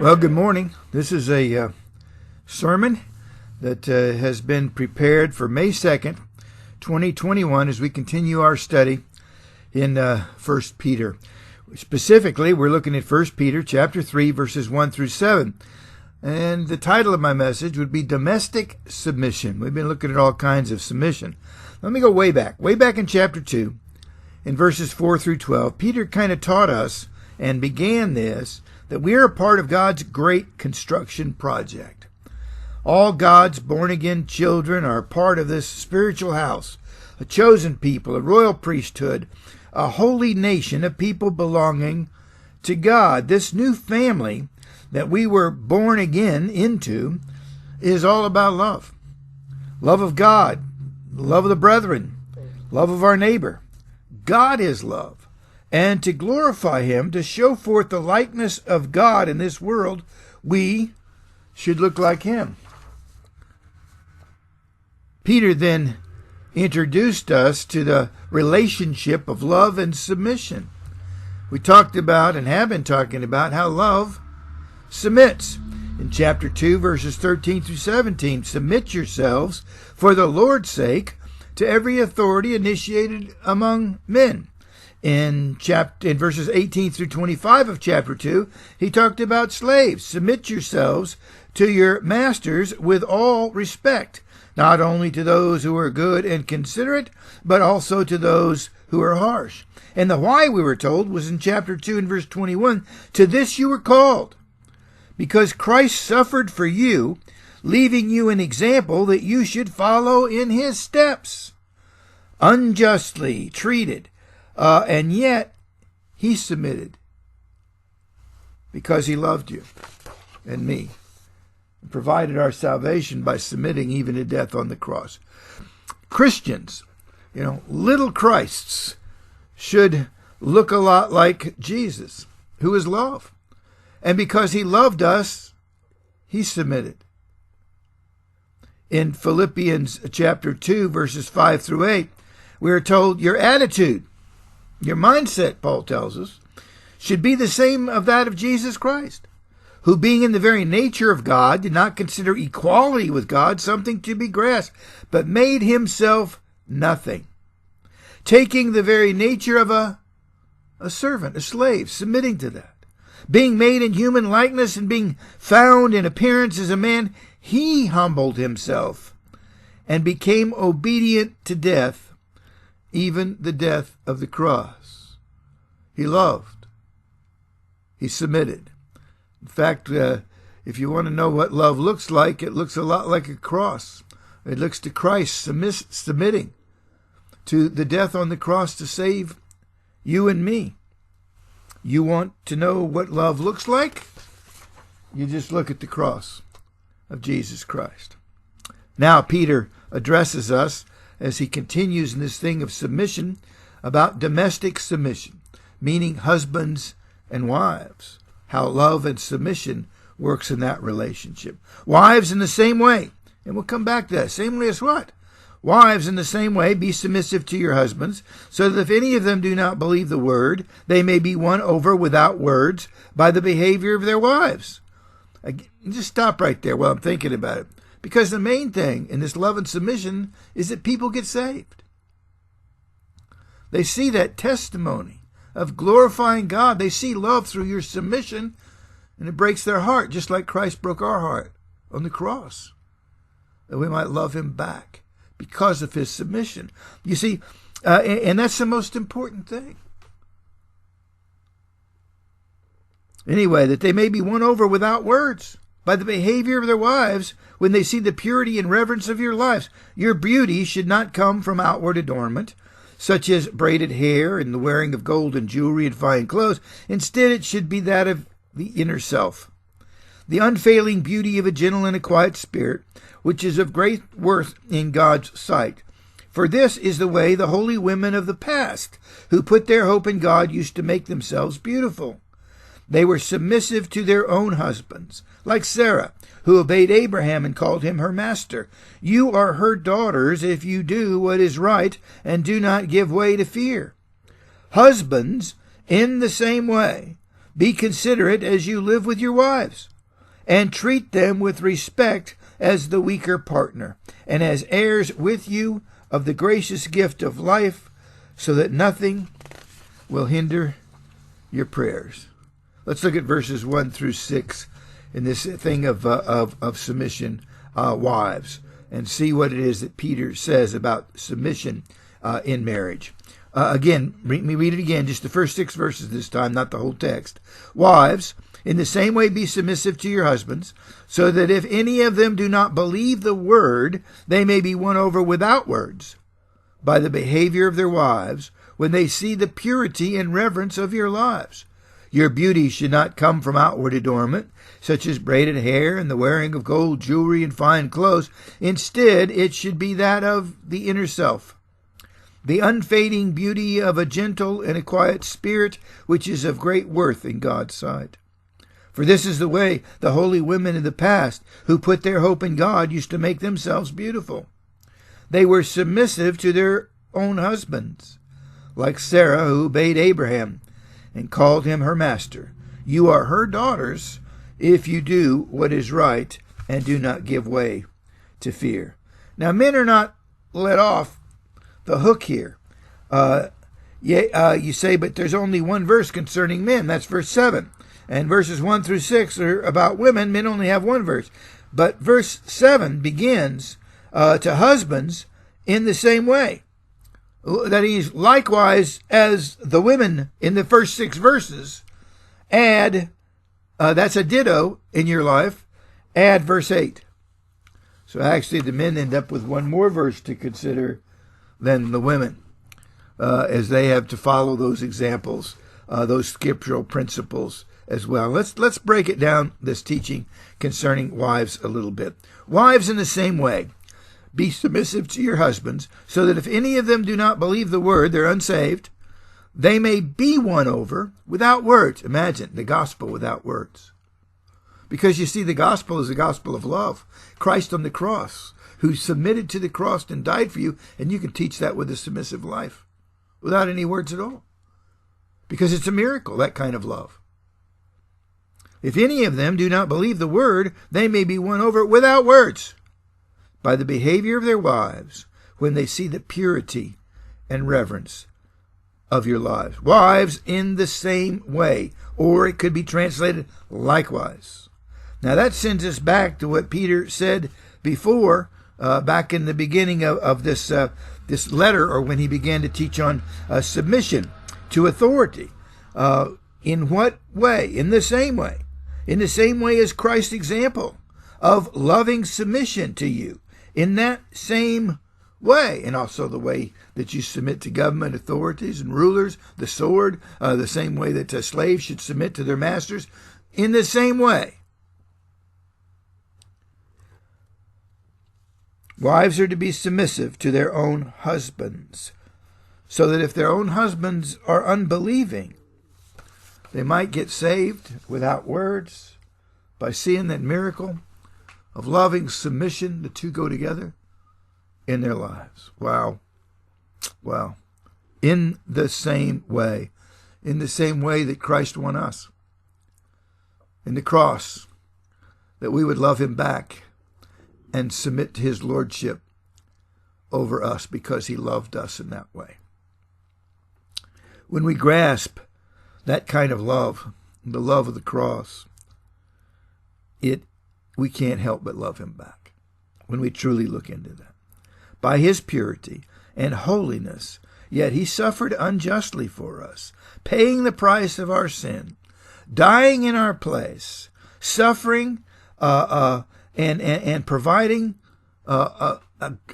Well, good morning. This is a sermon that has been prepared for May 2nd, 2021, as we continue our study in 1 Peter. Specifically, we're looking at 1 Peter chapter 3, verses 1 through 7. And the title of my message would be Domestic Submission. We've been looking at all kinds of submission. Let me go way back. Way back in chapter 2, in verses 4 through 12, Peter kind of taught us and began this, that we are a part of God's great construction project. All God's born-again children are part of this spiritual house, a chosen people, a royal priesthood, a holy nation of people belonging to God. This new family that we were born again into is all about love. Love of God, love of the brethren, love of our neighbor. God is love. And to glorify Him, to show forth the likeness of God in this world, we should look like Him. Peter then introduced us to the relationship of love and submission. We talked about and have been talking about how love submits. In chapter 2, verses 13 through 17, submit yourselves for the Lord's sake to every authority initiated among men. In verses 18 through 25 of chapter 2, he talked about slaves. Submit yourselves to your masters with all respect, not only to those who are good and considerate, but also to those who are harsh. And the why, we were told, was in chapter 2 and verse 21. To this you were called, because Christ suffered for you, leaving you an example that you should follow in His steps. Unjustly treated, and yet He submitted because He loved you and me and provided our salvation by submitting even to death on the cross. Christians, little Christs, should look a lot like Jesus, who is love. And because He loved us, He submitted. In Philippians chapter 2, verses 5 through 8, we are told your attitude, your mindset, Paul tells us, should be the same of that of Jesus Christ, who being in the very nature of God did not consider equality with God something to be grasped, but made Himself nothing, taking the very nature of a servant, a slave, submitting to that. Being made in human likeness and being found in appearance as a man, He humbled Himself and became obedient to death, even the death of the cross. He loved. He submitted. In fact, if you want to know what love looks like, it looks a lot like a cross. It looks to Christ submitting to the death on the cross to save you and me. You want to know what love looks like? You just look at the cross of Jesus Christ. Now Peter addresses us as he continues in this thing of submission about domestic submission, meaning husbands and wives, how love and submission works in that relationship. Wives in the same way, and we'll come back to that. Same way as what? Wives in the same way, be submissive to your husbands, so that if any of them do not believe the word, they may be won over without words by the behavior of their wives. Just stop right there while I'm thinking about it. Because the main thing in this love and submission is that people get saved. They see that testimony of glorifying God. They see love through your submission, and it breaks their heart, just like Christ broke our heart on the cross, that we might love Him back because of His submission. You see, and that's the most important thing. Anyway, that they may be won over without words by the behavior of their wives when they see the purity and reverence of your lives. Your beauty should not come from outward adornment, such as braided hair and the wearing of gold and jewelry and fine clothes. Instead, it should be that of the inner self, the unfailing beauty of a gentle and a quiet spirit, which is of great worth in God's sight. For this is the way the holy women of the past, who put their hope in God, used to make themselves beautiful. They were submissive to their own husbands, like Sarah, who obeyed Abraham and called him her master. You are her daughters if you do what is right and do not give way to fear. Husbands, in the same way, be considerate as you live with your wives. and treat them with respect as the weaker partner, and as heirs with you of the gracious gift of life, so that nothing will hinder your prayers. Let's look at verses 1 through 6 in this thing of submission, wives, and see what it is that Peter says about submission in marriage. Again, let me read it again, just the first 6 verses this time, not the whole text. Wives, in the same way be submissive to your husbands, so that if any of them do not believe the word, they may be won over without words by the behavior of their wives, when they see the purity and reverence of your lives. Your beauty should not come from outward adornment, such as braided hair and the wearing of gold jewelry and fine clothes. Instead, it should be that of the inner self, the unfading beauty of a gentle and a quiet spirit, which is of great worth in God's sight. For this is the way the holy women of the past, who put their hope in God, used to make themselves beautiful. They were submissive to their own husbands, like Sarah, who obeyed Abraham and called him her master. You are her daughters if you do what is right and do not give way to fear. Now, men are not let off the hook here. You say, but there's only one verse concerning men. That's verse 7. And verses 1 through 6 are about women. Men only have one verse. But verse 7 begins to husbands in the same way. That is, likewise as the women in the first 6 verses, add, that's a ditto in your life, add verse 8. So actually the men end up with one more verse to consider than the women, as they have to follow those examples, those scriptural principles as well. Let's break it down, this teaching concerning wives, a little bit. Wives, in the same way, be submissive to your husbands, so that if any of them do not believe the word, they're unsaved, they may be won over without words. Imagine the gospel without words. Because you see, the gospel is the gospel of love. Christ on the cross, who submitted to the cross and died for you, and you can teach that with a submissive life without any words at all. Because it's a miracle, that kind of love. If any of them do not believe the word, they may be won over without words by the behavior of their wives, when they see the purity and reverence of your lives. Wives, in the same way, or it could be translated likewise. Now that sends us back to what Peter said before, back in the beginning of this letter, or when he began to teach on submission to authority. In what way? In the same way. In the same way as Christ's example of loving submission to you. In that same way, and also the way that you submit to government authorities and rulers, the sword, the same way that slaves should submit to their masters, in the same way. Wives are to be submissive to their own husbands, so that if their own husbands are unbelieving, they might get saved without words by seeing that miracle of loving submission. The two go together in their lives. Wow. Wow. In the same way that Christ won us in the cross, that we would love him back and submit to his lordship over us because he loved us in that way. When we grasp that kind of love, the love of the cross, we can't help but love him back when we truly look into that. By his purity and holiness, yet he suffered unjustly for us, paying the price of our sin, dying in our place, suffering and providing a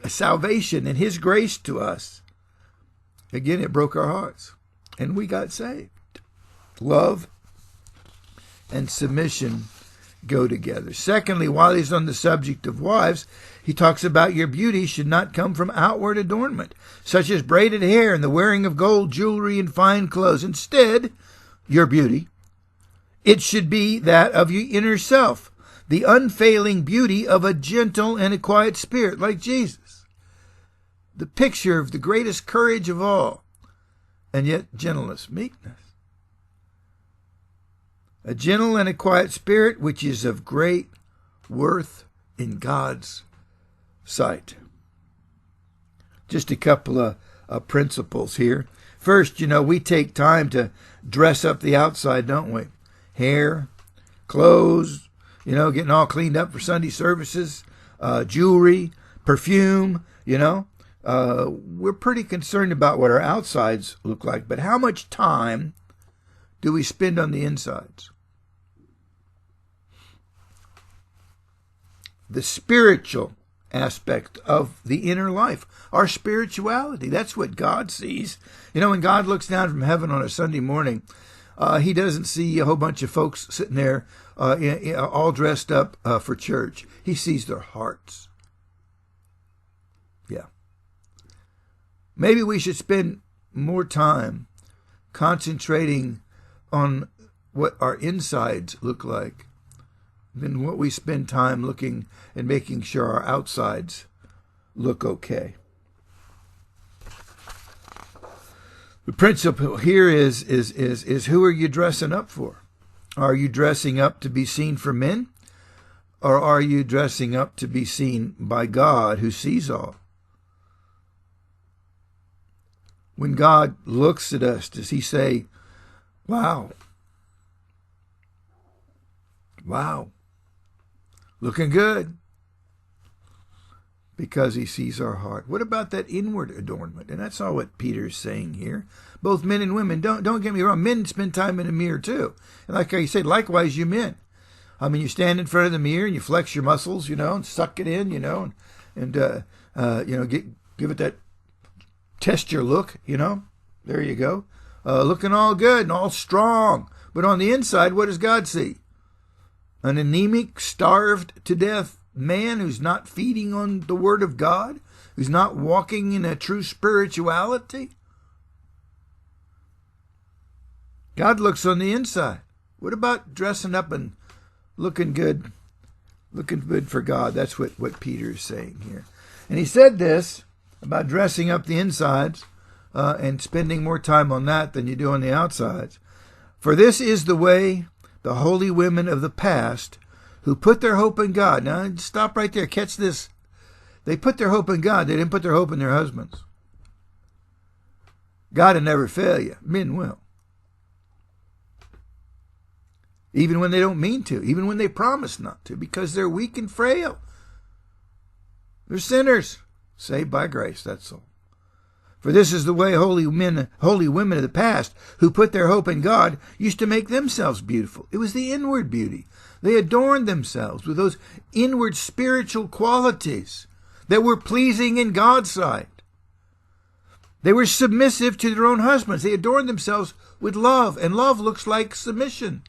salvation and his grace to us. Again, it broke our hearts, and we got saved. Love and submission go together. Secondly, while he's on the subject of wives, he talks about your beauty should not come from outward adornment, such as braided hair and the wearing of gold jewelry and fine clothes. Instead, your beauty, it should be that of your inner self, the unfailing beauty of a gentle and a quiet spirit, like Jesus. The picture of the greatest courage of all, and yet gentleness, meekness. A gentle and a quiet spirit, which is of great worth in God's sight. Just a couple of principles here. First, we take time to dress up the outside, don't we? Hair, clothes, getting all cleaned up for Sunday services, jewelry, perfume, We're pretty concerned about what our outsides look like, but how much time do we spend on the insides? The spiritual aspect of the inner life, our spirituality. That's what God sees. When God looks down from heaven on a Sunday morning, he doesn't see a whole bunch of folks sitting there all dressed up for church. He sees their hearts. Yeah. Maybe we should spend more time concentrating on what our insides look like than what we spend time looking and making sure our outsides look okay. The principle here is who are you dressing up for? Are you dressing up to be seen for men? Or are you dressing up to be seen by God who sees all? When God looks at us, does he say, wow, looking good? Because he sees our heart. What about that inward adornment? And that's all what Peter's saying here. Both men and women, don't get me wrong, men spend time in the mirror too. And like I said, likewise you men. You stand in front of the mirror and you flex your muscles, and suck it in, and give it that test your look, There you go. Looking all good and all strong. But on the inside, what does God see? An anemic, starved to death man who's not feeding on the Word of God, who's not walking in a true spirituality. God looks on the inside. What about dressing up and looking good for God? That's what Peter is saying here. And he said this about dressing up the insides and spending more time on that than you do on the outsides. For this is the way the holy women of the past who put their hope in God. Now, stop right there. Catch this. They put their hope in God. They didn't put their hope in their husbands. God will never fail you. Men will. Even when they don't mean to. Even when they promise not to. Because they're weak and frail. They're sinners. Saved by grace, that's all. For this is the way holy women of the past who put their hope in God used to make themselves beautiful. It was the inward beauty. They adorned themselves with those inward spiritual qualities that were pleasing in God's sight. They were submissive to their own husbands. They adorned themselves with love, and love looks like submission.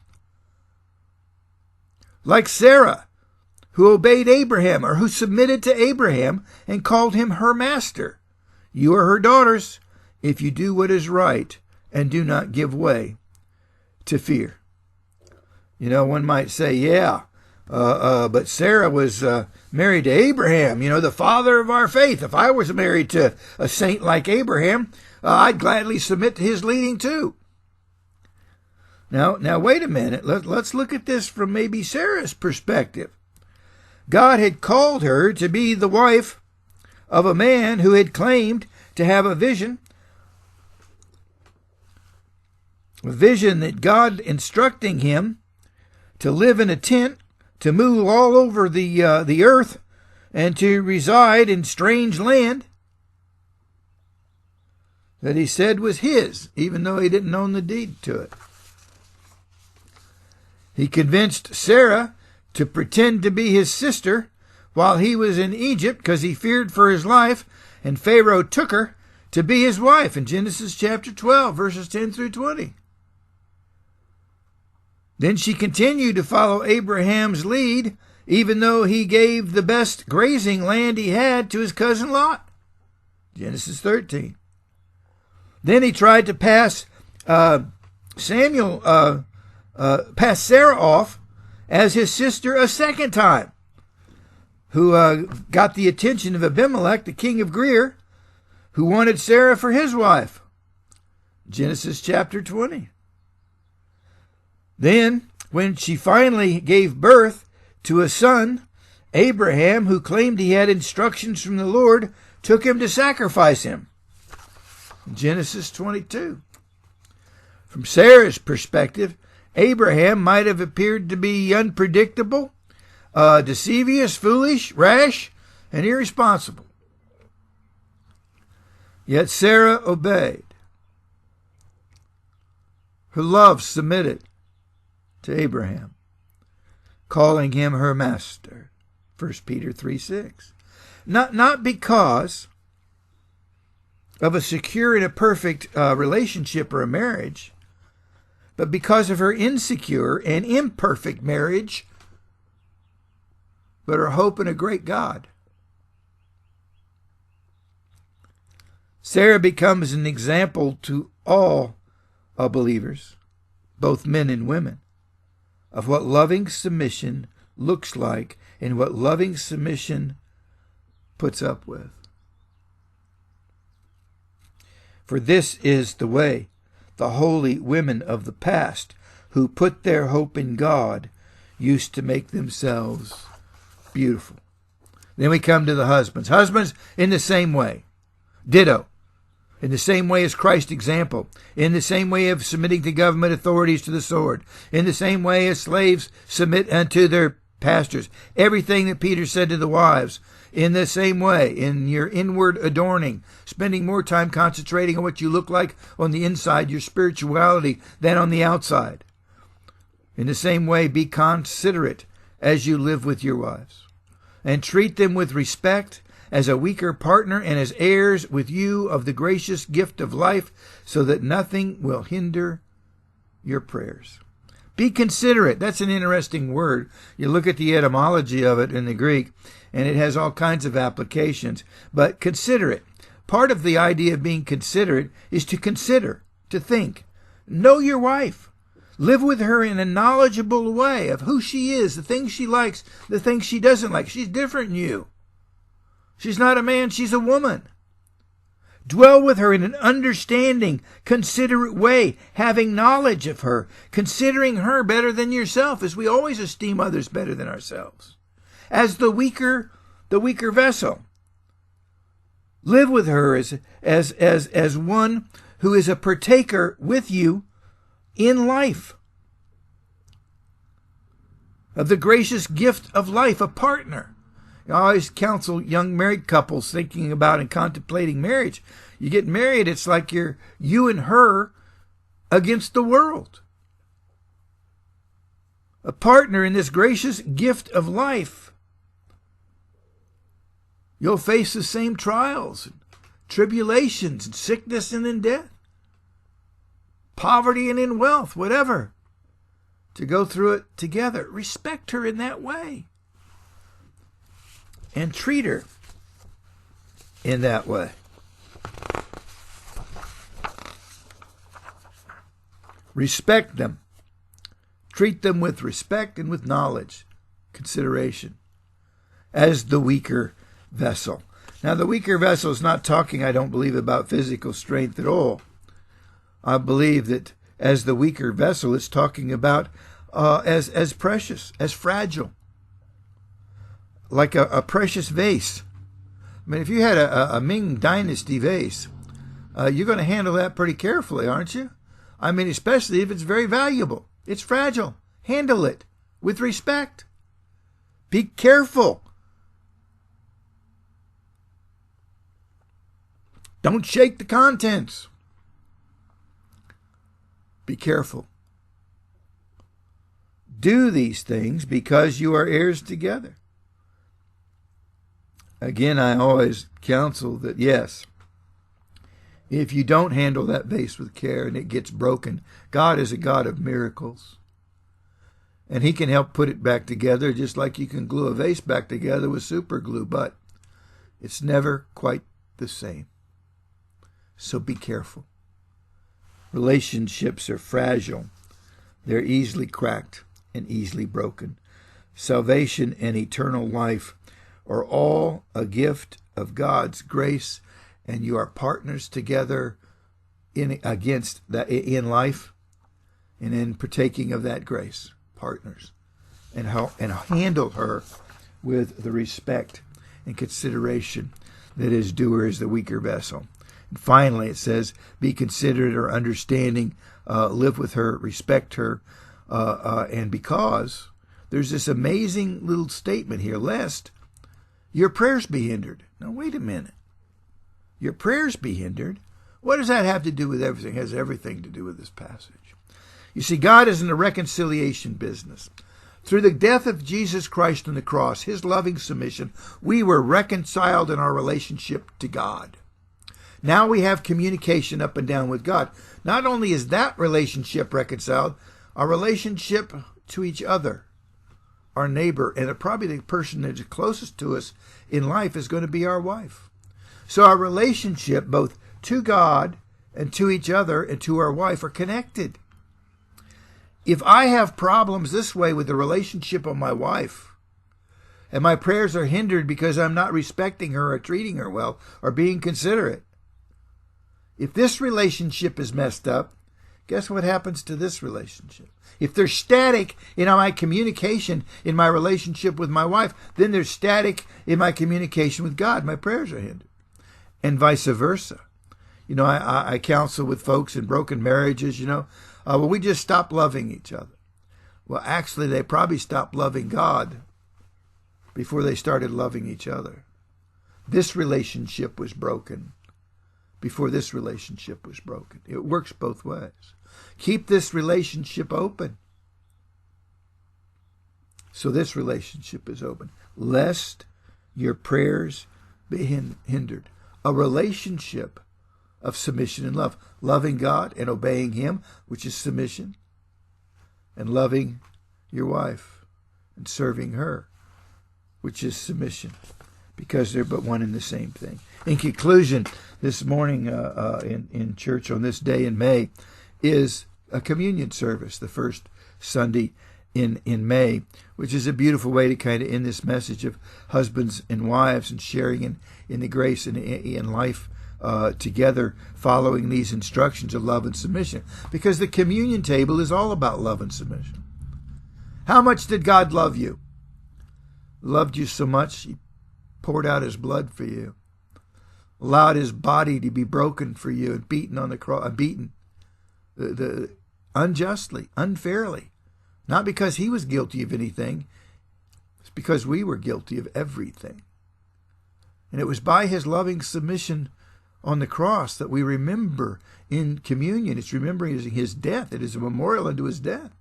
Like Sarah, who obeyed Abraham, or who submitted to Abraham and called him her master. You are her daughters if you do what is right and do not give way to fear. One might say, but Sarah was married to Abraham, the father of our faith. If I was married to a saint like Abraham, I'd gladly submit to his leading too. Now wait a minute. Let's look at this from maybe Sarah's perspective. God had called her to be the wife of a man who had claimed to have a vision that God instructing him to live in a tent, to move all over the earth, and to reside in strange land that he said was his, even though he didn't own the deed to it. He convinced Sarah to pretend to be his sister while he was in Egypt because he feared for his life, and Pharaoh took her to be his wife in Genesis chapter 12, verses 10 through 20. Then she continued to follow Abraham's lead, even though he gave the best grazing land he had to his cousin Lot. Genesis 13. Then he tried to pass Sarah off as his sister a second time, who got the attention of Abimelech, the king of Greer, who wanted Sarah for his wife. Genesis chapter 20. Then, When she finally gave birth to a son, Abraham, who claimed he had instructions from the Lord, took him to sacrifice him. Genesis 22. From Sarah's perspective, Abraham might have appeared to be unpredictable, deceivious, foolish, rash, and irresponsible. Yet Sarah obeyed. Her love submitted to Abraham, calling him her master. 1 Peter 3:6. Not because of a secure and a perfect relationship or a marriage, but because of her insecure and imperfect marriage, but her hope in a great God. Sarah becomes an example to all believers, both men and women, of what loving submission looks like and what loving submission puts up with. For this is the way the holy women of the past, who put their hope in God, used to make themselves beautiful. Then we come to the husbands. Husbands, in the same way. Ditto. In the same way as Christ's example. In the same way of submitting to government authorities to the sword. In the same way as slaves submit unto their pastors. Everything that Peter said to the wives. In the same way, in your inward adorning, spending more time concentrating on what you look like on the inside, your spirituality, than on the outside. In the same way, be considerate as you live with your wives, and treat them with respect as a weaker partner and as heirs with you of the gracious gift of life, so that nothing will hinder your prayers. Be considerate. That's an interesting word. You look at the etymology of it in the Greek, and it has all kinds of applications. But considerate. Part of the idea of being considerate is to consider, to think. Know your wife. Live with her in a knowledgeable way of who she is, the things she likes, the things she doesn't like. She's different than you. She's not a man, she's a woman. Dwell with her in an understanding, considerate way, having knowledge of her, considering her better than yourself, as we always esteem others better than ourselves. As the weaker vessel. Live with her as one who is a partaker with you in life, of the gracious gift of life, a partner. I always counsel young married couples thinking about and contemplating marriage. You get married, it's like you and her against the world. A partner in this gracious gift of life. You'll face the same trials, tribulations, and sickness and in death. Poverty and in wealth, whatever. To go through it together. Respect her in that way. And treat her in that way. Respect them. Treat them with respect and with knowledge, consideration, as the weaker vessel. Now, the weaker vessel is not talking, I don't believe, about physical strength at all. I believe that as the weaker vessel, it's talking about as precious, as fragile. Like a precious vase. I mean, if you had a Ming Dynasty vase, you're going to handle that pretty carefully, aren't you? I mean, especially if it's very valuable. It's fragile. Handle it with respect. Be careful. Don't shake the contents. Be careful. Do these things because you are heirs together. Again, I always counsel that, yes, if you don't handle that vase with care and it gets broken, God is a God of miracles. And He can help put it back together just like you can glue a vase back together with super glue, but it's never quite the same. So be careful. Relationships are fragile. They're easily cracked and easily broken. Salvation and eternal life are all a gift of God's grace, and you are partners together in life and in partaking of that grace. partners and handle her with the respect and consideration that is due her as the weaker vessel. And finally, it says, be considerate or understanding, live with her, respect her, and because there's this amazing little statement here, lest your prayers be hindered. Now, wait a minute. Your prayers be hindered? What does that have to do with everything? It has everything to do with this passage. You see, God is in the reconciliation business. Through the death of Jesus Christ on the cross, his loving submission, we were reconciled in our relationship to God. Now we have communication up and down with God. Not only is that relationship reconciled, our relationship to each other, our neighbor, and probably the person that's closest to us in life is going to be our wife. So our relationship, both to God and to each other and to our wife, are connected. If I have problems this way with the relationship of my wife, and my prayers are hindered because I'm not respecting her or treating her well or being considerate, if this relationship is messed up, guess what happens to this relationship? If there's static in my communication in my relationship with my wife, then there's static in my communication with God. My prayers are hindered. And vice versa. You know, I counsel with folks in broken marriages, well, we just stopped loving each other. Well, actually, they probably stopped loving God before they started loving each other. This relationship was broken before this relationship was broken. It works both ways. Keep this relationship open. So this relationship is open, lest your prayers be hindered. A relationship of submission and love. Loving God and obeying him, which is submission. And loving your wife and serving her, which is submission. Because they're but one and the same thing. In conclusion, this morning in church on this day in May is a communion service, the first Sunday in May, which is a beautiful way to kind of end this message of husbands and wives and sharing in the grace and in life together, following these instructions of love and submission. Because the communion table is all about love and submission. How much did God love you? Loved you so much, he poured out his blood for you. Allowed his body to be broken for you and beaten on the cross, unjustly, unfairly. Not because he was guilty of anything. It's because we were guilty of everything. And it was by his loving submission on the cross that we remember in communion. It's remembering his death. It is a memorial unto his death.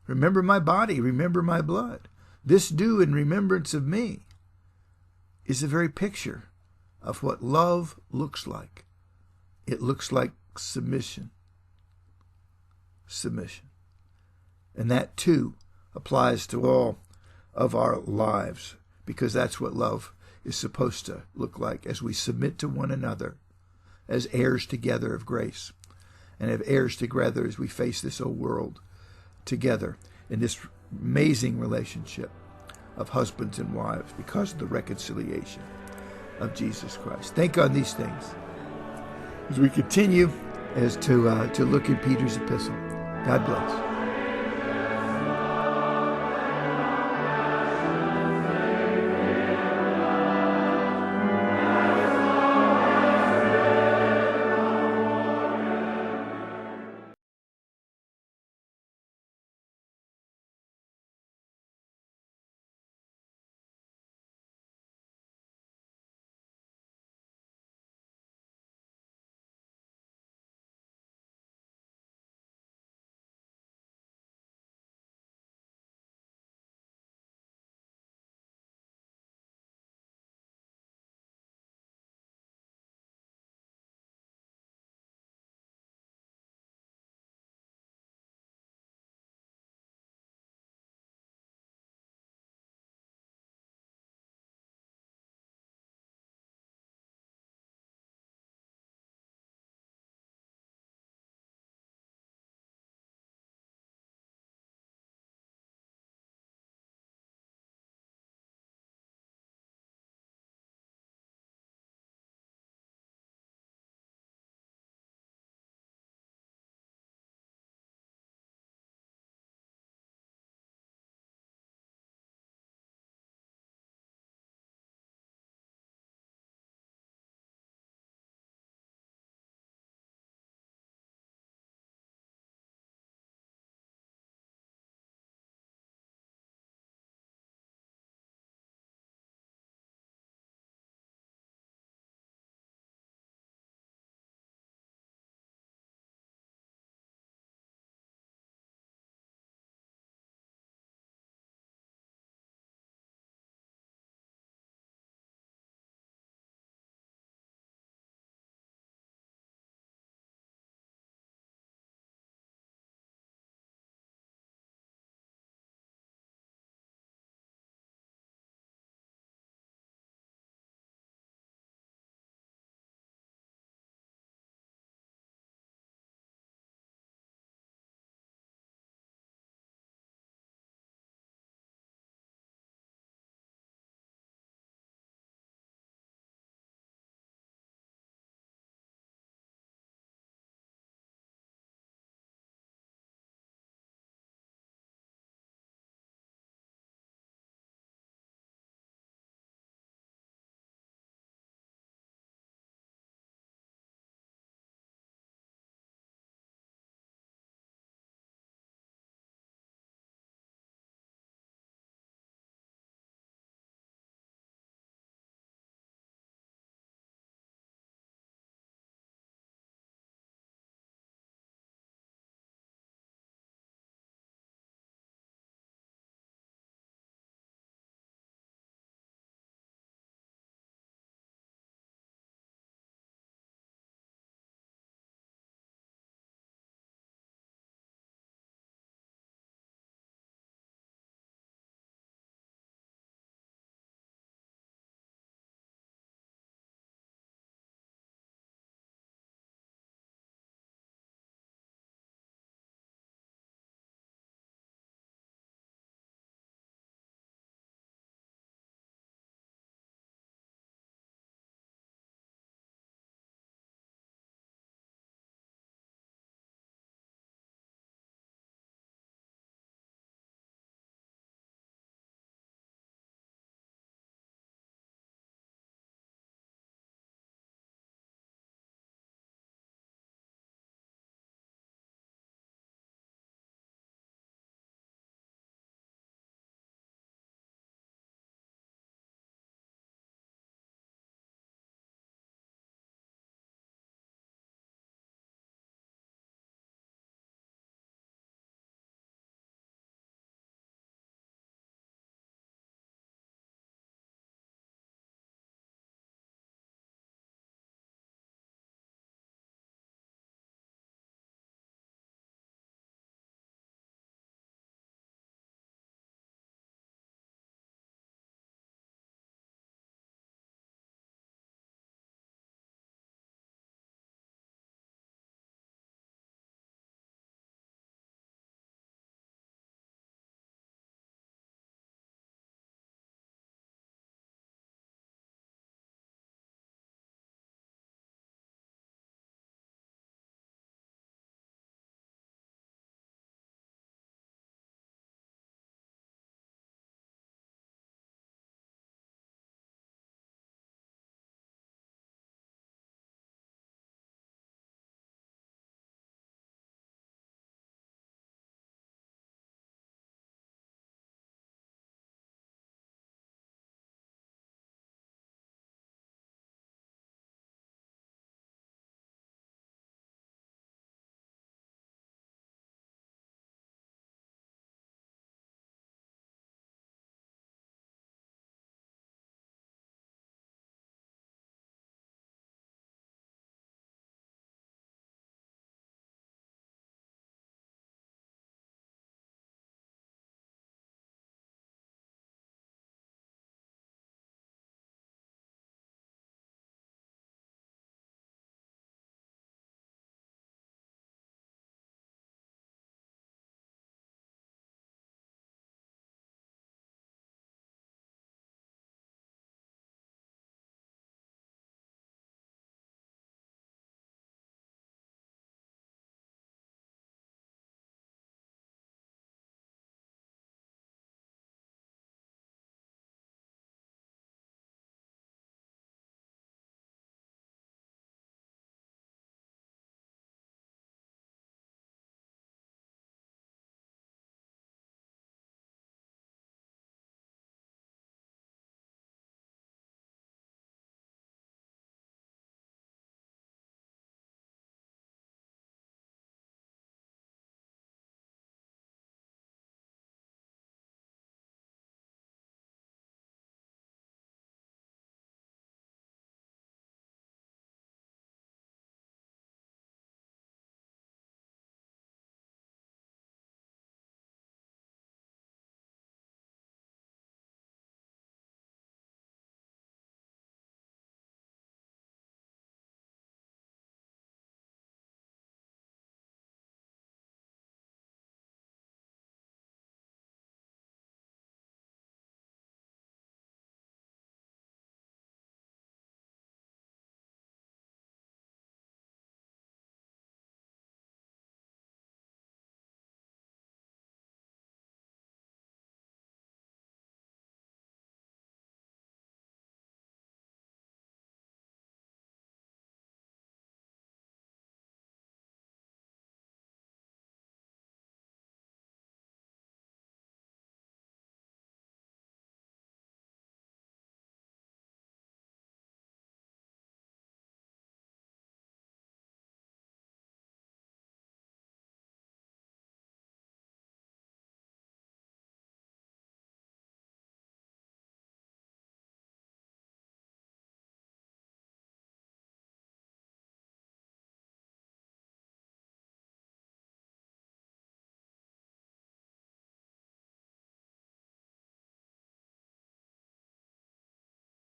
Remember my body. Remember my blood. This do in remembrance of me is a very picture of what love looks like. It looks like submission. Submission. And that too applies to all of our lives, because that's what love is supposed to look like as we submit to one another as heirs together of grace, and as heirs together as we face this old world together in this amazing relationship of husbands and wives because of the reconciliation of Jesus Christ. Think on these things as we continue as to look in Peter's epistle. God bless.